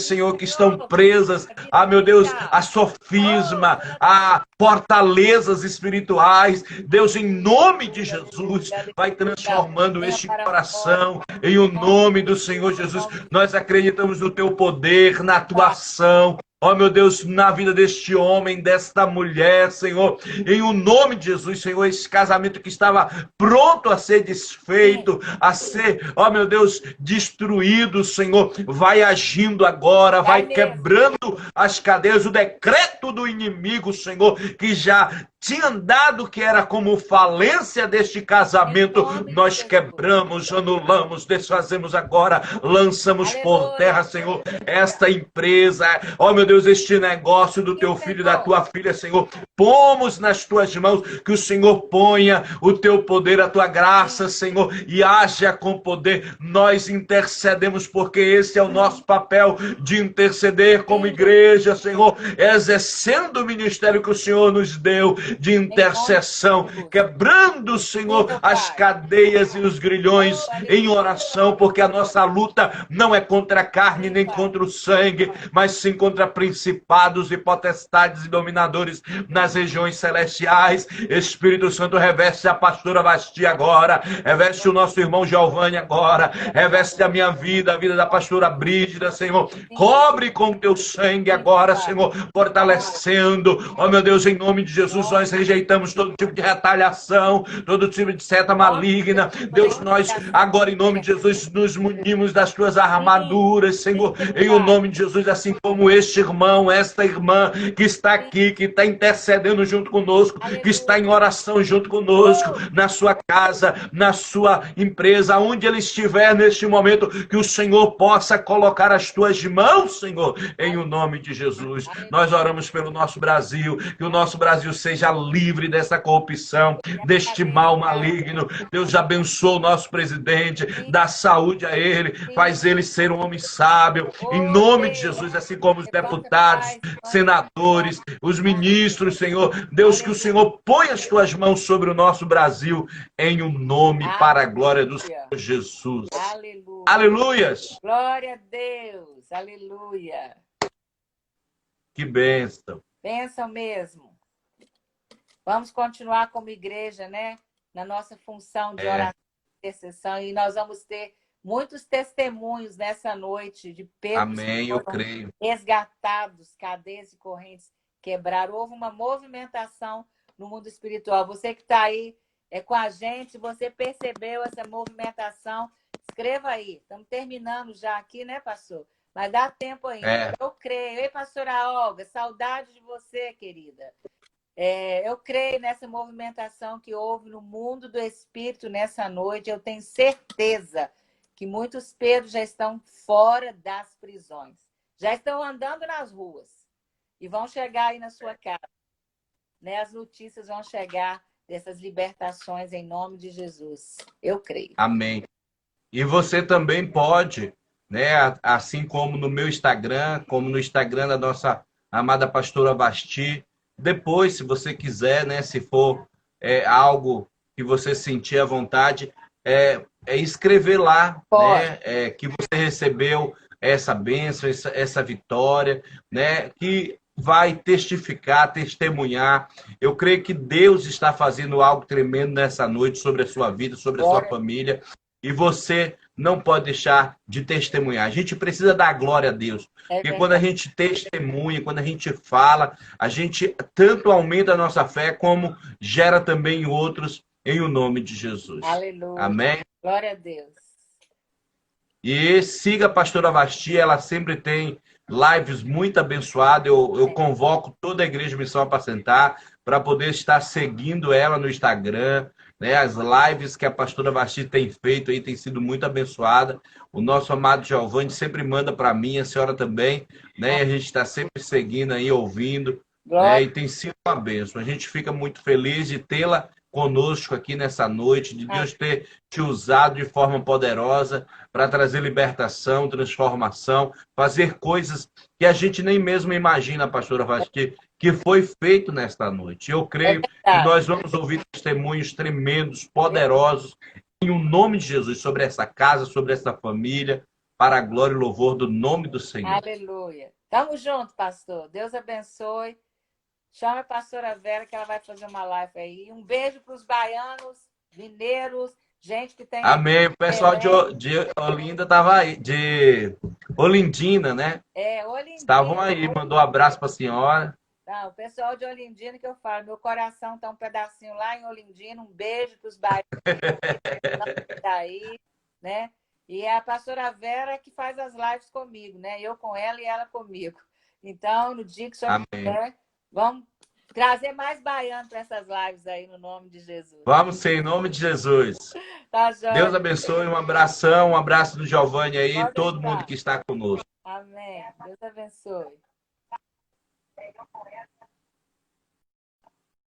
Senhor, que estão presas, meu Deus, a sofisma, a fortalezas espirituais. Deus, em nome de Jesus, vai transformando este coração, em o nome do Senhor Jesus. Nós acreditamos no teu poder, na tua ação, ó meu Deus, na vida deste homem, desta mulher, Senhor, em o nome de Jesus, Senhor, esse casamento que estava pronto a ser desfeito, a ser, ó meu Deus, destruído, Senhor, vai agindo agora, vai quebrando as cadeias, o decreto do inimigo, Senhor, que já tinha dado, que era como falência deste casamento, nós quebramos, anulamos, desfazemos agora, lançamos por terra, Senhor, esta empresa, ó meu Deus, este negócio do teu filho e da tua filha, Senhor, pomos nas tuas mãos, que o Senhor ponha o teu poder, a tua graça, Senhor, e haja com poder. Nós intercedemos, porque esse é o nosso papel, de interceder como igreja, Senhor, exercendo o ministério que o Senhor nos deu, de intercessão, quebrando, Senhor, as cadeias e os grilhões em oração, porque a nossa luta não é contra a carne nem contra o sangue, mas sim contra principados e potestades e dominadores nas regiões celestiais. Espírito Santo, reveste a pastora Basti agora, reveste o nosso irmão Giovanni agora, reveste a minha vida, a vida da pastora Brígida, Senhor, cobre com teu sangue agora, Senhor, fortalecendo, ó meu Deus, em nome de Jesus, nós rejeitamos todo tipo de retaliação, todo tipo de seta maligna. Deus, nós agora em nome de Jesus nos munimos das tuas armaduras, Senhor, em o nome de Jesus, assim como este irmão, esta irmã que está aqui, que está intercedendo junto conosco, que está em oração junto conosco, na sua casa, na sua empresa, onde ele estiver neste momento, que o Senhor possa colocar as tuas mãos, Senhor, em o nome de Jesus. Nós oramos pelo nosso Brasil, que o nosso Brasil seja seja livre dessa corrupção, deste mal maligno. Deus abençoa o nosso presidente, dá saúde a ele, faz ele ser um homem sábio, em nome de Jesus, assim como os deputados, senadores, os ministros, Senhor. Deus, que o Senhor ponha as tuas mãos sobre o nosso Brasil, em um nome, para a glória do Senhor Jesus. Aleluia. Aleluias. Glória a Deus. Aleluia. Que bênção. Bênção mesmo. Vamos continuar como igreja, né? Na nossa função de oração e intercessão. E nós vamos ter muitos testemunhos nessa noite de Pedro. Amém, eu creio. Resgatados, cadeias e correntes quebraram. Houve uma movimentação no mundo espiritual. Você que está aí com a gente, você percebeu essa movimentação? Escreva aí. Estamos terminando já aqui, né, pastor? Mas dá tempo ainda. Eu creio. Ei, pastora Olga, saudade de você, querida. Eu creio nessa movimentação que houve no mundo do Espírito nessa noite. Eu tenho certeza que muitos Pedros já estão fora das prisões. Já estão andando nas ruas. E vão chegar aí na sua casa. Né? As notícias vão chegar dessas libertações em nome de Jesus. Eu creio. Amém. E você também pode, né, assim como no meu Instagram, como no Instagram da nossa amada pastora Vasti, depois, se você quiser, né, se for algo que você sentir à vontade, escrever lá, né, que você recebeu essa bênção, essa vitória, né, que vai testificar, testemunhar. Eu creio que Deus está fazendo algo tremendo nessa noite sobre a sua vida, sobre a sua família. E você não pode deixar de testemunhar. A gente precisa dar glória a Deus. Porque quando a gente testemunha, quando a gente fala, a gente tanto aumenta a nossa fé, como gera também em outros, em o nome de Jesus. Aleluia. Amém? Glória a Deus. E siga a pastora Vasti, ela sempre tem lives muito abençoadas. Eu convoco toda a Igreja Missão Apacentar para poder estar seguindo ela no Instagram. Né? As lives que a pastora Vasti tem feito aí tem sido muito abençoada. O nosso amado Giovanni sempre manda para mim, a senhora também. Né? E a gente está sempre seguindo aí, ouvindo. Né? E tem sido uma bênção. A gente fica muito feliz de tê-la conosco aqui nessa noite, de Deus ter te usado de forma poderosa para trazer libertação, transformação, fazer coisas que a gente nem mesmo imagina, pastora Vasti, que foi feito nesta noite. Eu creio que nós vamos ouvir testemunhos tremendos, poderosos, em o nome de Jesus, sobre essa casa, sobre essa família, para a glória e louvor do nome do Senhor. Aleluia. Tamo junto, pastor. Deus abençoe. Chama a pastora Vera que ela vai fazer uma live aí. Um beijo para os baianos, mineiros, gente que tem... Amém. O pessoal de Olinda estava aí, de Olindina, né? Olindina. Estavam aí, mandou um abraço para a senhora. Não, o pessoal de Olindina que eu falo, meu coração tá um pedacinho lá em Olindina, um beijo para os baianos daí, né? E é a pastora Vera que faz as lives comigo, né? Eu com ela e ela comigo. Então, no dia que o senhor quiser, vamos trazer mais baiano para essas lives aí, no nome de Jesus. Vamos sim, em nome de Jesus. Tá, joia. Deus abençoe, um abração, um abraço do Giovanni aí, Pode todo estar. mundo que está conosco. Amém. Deus abençoe.